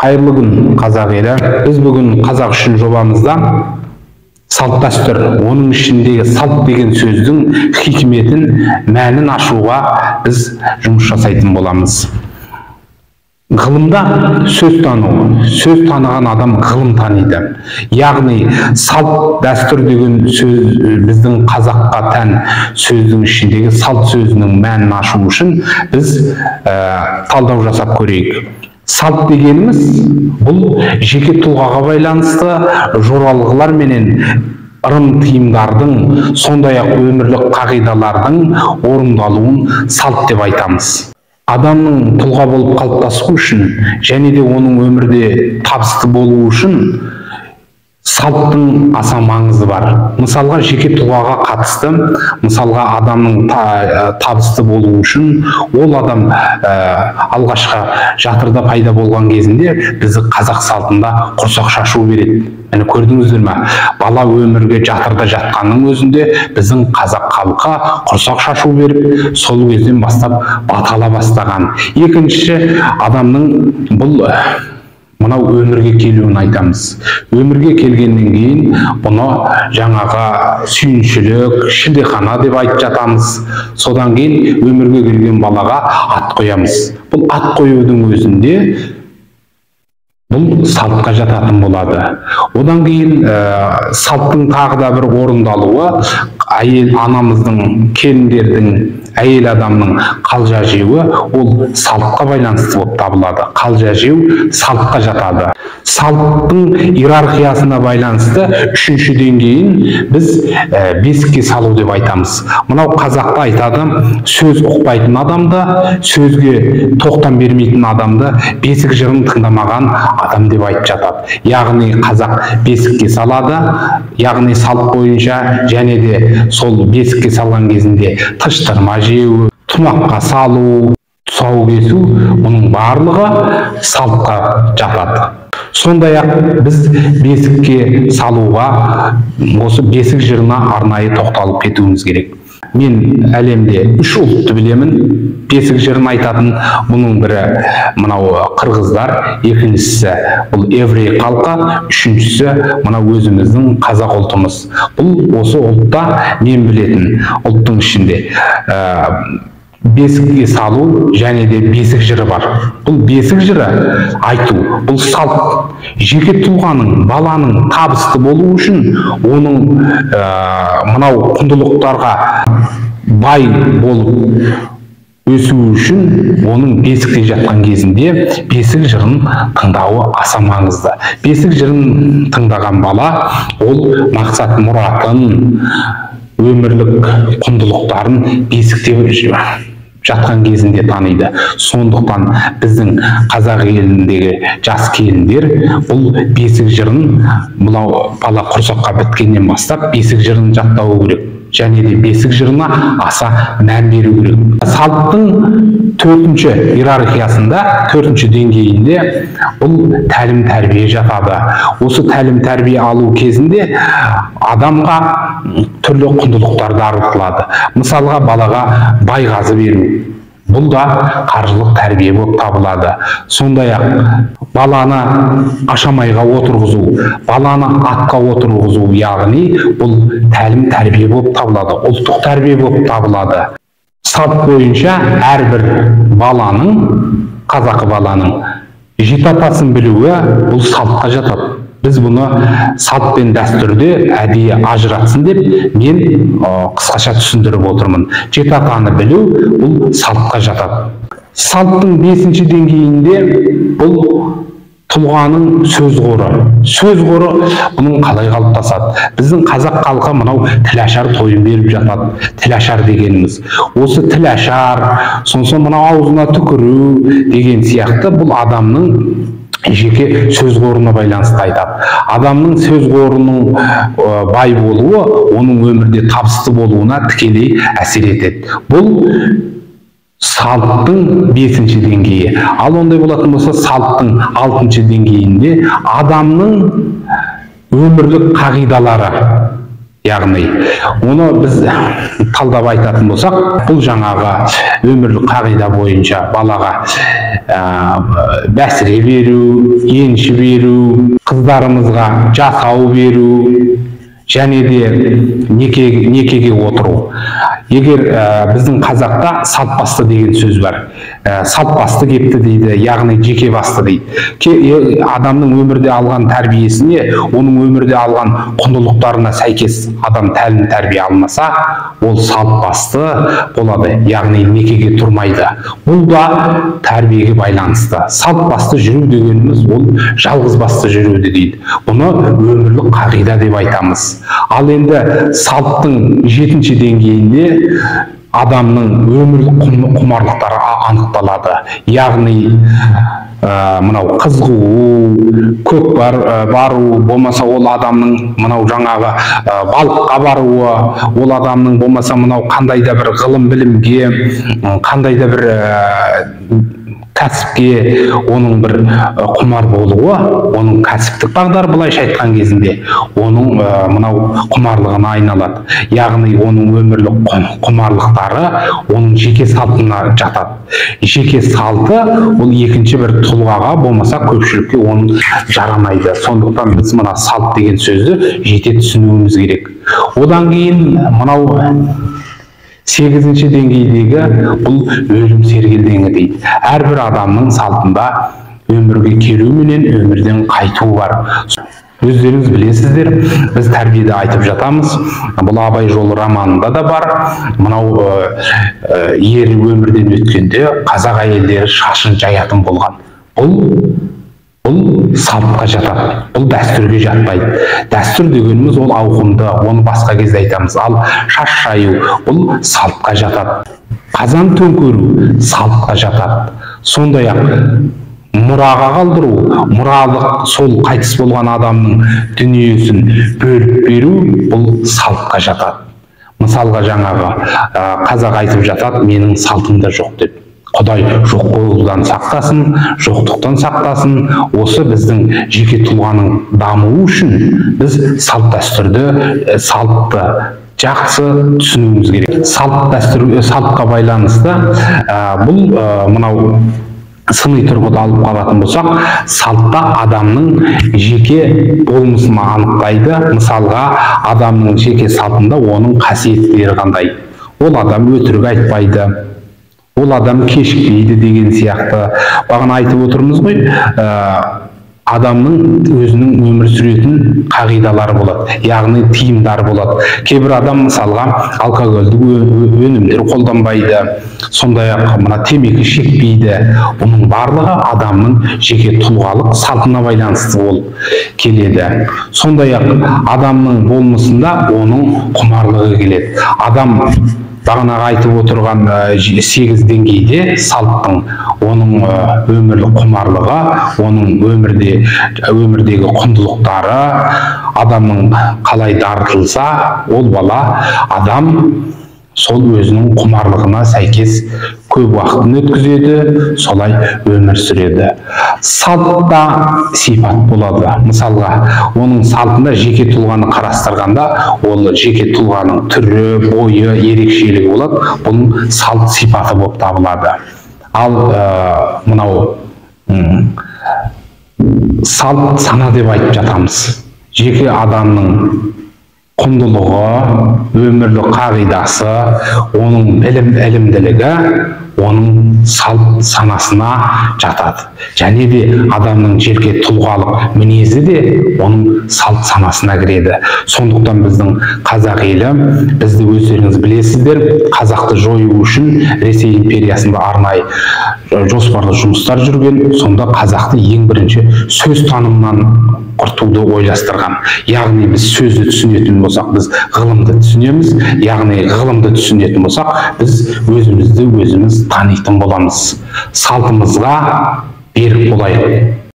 Қайырлы күн, қазақ елі. Біз бүгін қазақ үшін жобамызда салт дәстүр, оның ішіндегі салт деген сөздің хикметін, мәнін ашуға біз жұмыс жасайтын боламыз. Ғылымда сөз тану, сөз таныған адам ғылым таниды. Яғни салт дәстүр деген сөз біздің қазаққа тән сөздің ішіндегі салт сөзінің мәнін ашу үшін біз талдау жасап көрейік. Салт дегеніміз бұл жеке тұлғаға байланысты жоралғылар менен ырым тыйымдардың, сондай-ақ өмірлік қағидалардың орындалуын салт деп айтамыз. Адамның тұлға болып қалыптасу үшін және де оның өмірде табысты болуы үшін салттың аса маңызы бар. Мысалға, жеке тұлғаға қатысты, мысалға адамның табысты болуы үшін ол адам алғашқы жатырда пайда болған кезінде бізді қазақ салтында құрсақ шашу береді. Әне көрдіңіздер ме? Бала өмірге жатырда жатқанның өзінде біздің қазақ халқы құрсақ шашу беріп, сол кезден бастап батала бастаған. Екінші, адамның бұл мынау өмірге келуін айтамыз. Өмірге келгеннен кейін бұны жаңағы сүйіншілік, шілдехана деп айтып жатамыз. Содан кейін өмірге келген балаға ат қоямыз. Бұл ат қоюдың өзінде бұл салтқа жататын болады. Одан кейін салттың тағы да бір орындалуы, әйел анамыздың, келіндердің, әйел адамның қалжа жеуі ол салтқа байланысты болып табылады. Қалжа жеу салтқа жатады. Салттың иерархиясына байланысты үшінші деңгейін біз бесікке салу деп айтамыз. Мынау қазақта айтады, сөз ұқпайтын адамды, сөзге тоқтам бермейтін адамды бесік жырын тыңдамаған адам деп айтып жатады. Яғни қазақ бесікке салады, яғни салт бойынша, және де сол бесікке салған кезінде тыштырма жеу, тұмаққа салу, тұсау кесу, бұның барлығы салтқа жатады. Сондай-ақ біз бесікке салуға, осы бесік жырына арнайы тоқталып кетуіміз керек. Мен әлемде 3 ұлтты білемін, бесік жырын айтатын. Бұның бірі мынау қырғыздар, екіншісі бұл еврей халқы, үшіншісі мынау өзіміздің қазақ ұлтымыз. Бұл осы ұлтта мен білетін ұлттың ішінде бесікке салу және де бесік жыры бар. Бұл бесік жыры айту, бұл салт. Жеке тұлғаның, баланың табысты болу үшін, оның мынау құндылықтарға бай болып өсу үшін, оның бесікте жатқан кезінде бесік жырын тыңдауы аса маңызды. Бесік жырын тыңдаған бала, ол мақсат мұратын, өмірлік құндылықтарын бесікте жатқан кезінде таниды. Сондықтан біздің қазақ еліндегі жас келіндер бұл бесік жырын, мынау бала құрсаққа біткеннен бастап бесік жырын жаттауы керек. Және де бесік жырына аса мән беру керек. Салттың төртінші иерархиясында, төртінші деңгейінде бұл тәлім тәрбие жатады. Осы тәлім тәрбие алу кезінде адамға түрлі құндылықтар дарытылады. Мысалға, балаға байғазы беру. Бұл да қаржылық тәрбие болып табылады. Сондай-ақ баланы ашамайға отырғызу, баланы атқа отырғызу, яғни бұл тәлім тәрбие болып табылады, ұлттық тәрбие болып табылады. Салт бойынша әрбір баланың, қазақы баланың жеті атасын білуі бұл салтқа жатады. Біз бұны салт пен дәстүрде әдейі ажыратсын деп мен қысқаша түсіндіріп отырмын. Жеті атаны білу бұл салтқа жатады. Салттың бесінші деңгейінде бұл тұлғаның сөз қоры. Сөз қоры бұның қалай қалыптасады? Біздің қазақ халқы мынау тілашар тойын беріп жатады. Тілашар дегеніміз. Осы тілашар, сосын мынау аузына түкіру деген сияқты бұл адамның жеке сөз қорына байланысты айтады. Адамның сөз қорының бай болуы, оның өмірде табысты болуына тікелей әсер етеді. Бұл салттың бесінші деңгейі. Ал ондай болатын болса, салттың алтыншы деңгейінде адамның өмірлік қағидалары, Яғни оны біз талдап айтатын болсақ, бұл жаңағы өмірлік қағида бойынша балаға бәсіре беру, енші беру, қыздарымызға жасау беру, және де некеге отыру. Егер біздің қазақта салт басты деген сөз бар. Салт басты кепті дейді, яғни жеке басты дейді. Адамның өмірде алған тәрбиесіне, оның өмірде алған құндылықтарына сәйкес адам тәрбие алмаса, ол салт басты болады, яғни некеге тұрмайды. Бұл да тәрбиеге байланысты. Салт басты жүру дегеніміз ол жалғыз басты жүруді дейді. Бұны өмірлік қағида деп айтамыз. Ал енді салттың 7-ші деңгейінде адамның өмірлік құмарлықтары анықталады. Яғни мынау қыз қуу, көк бару, болмаса ол адамның мынау жаңағы балыққа баруы, ол адамның болмаса мынау қандай да бір ғылым білімге, қандай да бір кәсіпке оның бір құмар болуы, оның кәсіптік бағдар былайша айтқан кезінде оның мынау құмарлығына айналады. Яғни оның өмірлік құмарлықтары оның жеке салтына жатады. Жеке салты ол екінші бір тұлғаға, болмаса көпшілікке оның жарамайды. Сондықтан біз мына салт деген сөзді жете түсінуіміз керек. Одан кейін мынау 8-ші деңгейдегі бұл өлім сергелдеңі дейді. Әрбір адамның салтында өмірге келу менен өмірден қайту бар. Өздеріңіз білесіздер, біз тәрбиеде айтып жатамыз. Бұл Абай жолы романында да бар. Мынау ер өмірден өткенде қазақ әйелдері шашын жаятын болған. Бұл салтқа жатады, бұл дәстүрге жатпайды. Дәстүр дегеніміз ол ауқымды, оны басқа кезде айтамыз. Ал шаш жаю бұл салтқа жатады. Қазан төңкеру салтқа жатады. Сондай-ақ мұраға қалдыру, мұралық сол қайтыс болған адамның дүниесін бөліп беру бұл салтқа жатады. Мысалға жаңағы қазақ айтып жатады, менің салтымда жоқ деп. Құдай жоқ болудан сақтасын, жоқтықтан сақтасын. Осы біздің жеке тұлғаның дамуы үшін біз салт дәстүрді, салтты жақсы түсінуіміз керек. Салтқа байланысты бұл мынау сыни тұрғыда алып қалатын болсақ, салтта адамның жеке болмысын анықтайды. Мысалға, адамның жеке салтында оның қасиеттері қандай. Ол адам өтірік айтпайды, ол адам кешікпейді деген сияқты. Бағана айтып отырмыз ғой, адамның өзінің өмір сүретін қағидалары болады, яғни тиымдары болады. Кейбір адам мысалға алкогольдік өнімдер қолданбайды, сондай-ақ мына темекі шекпейді. Бұның барлығы адамның жеке тұлғалық салтына байланысты болып келеді. Сондай-ақ адамның болмысында оның құмарлығы келеді. Адам бағанаға айтып отырған 8 деңгейде салттың оның өмірлік құмарлығы, оның өмірдегі құндылықтары, адамның қалай дарытылса, ол бала адам сол өзінің құмарлығына сәйкес көп уақытын өткізеді, солай өмір сүреді. Салтта сипат болады. Мысалға, оның салтында жеке тұлғаны қарастырғанда, ол жеке тұлғаның түрі, бойы, ерекшелігі болады. Бұның салт сипаты болып табылады. Ал мынау салт сана деп айтып жатамыз. Жеке адамның құндылығы, өмірлік қағидасы, оның ілімділігі, оның салт санасына жатады. Және де адамның жеке тұлғалық мінезі де оның салт санасына кіреді. Сондықтан біздің қазақ елі, бізді өздеріңіз білесіздер, қазақты жою үшін Ресей империясында арнайы жоспарлы жұмыстар жүрген. Сонда қазақты ең бірінші сөз танымынан құртуды ойластырған. Яғни біз сөзді түсінетін болсақ, біз ғылымды түсінеміз. Яғни ғылымды түсінетін болсақ, біз өзімізді өзіміз танитын боламыз. Салтымызға берік болайық.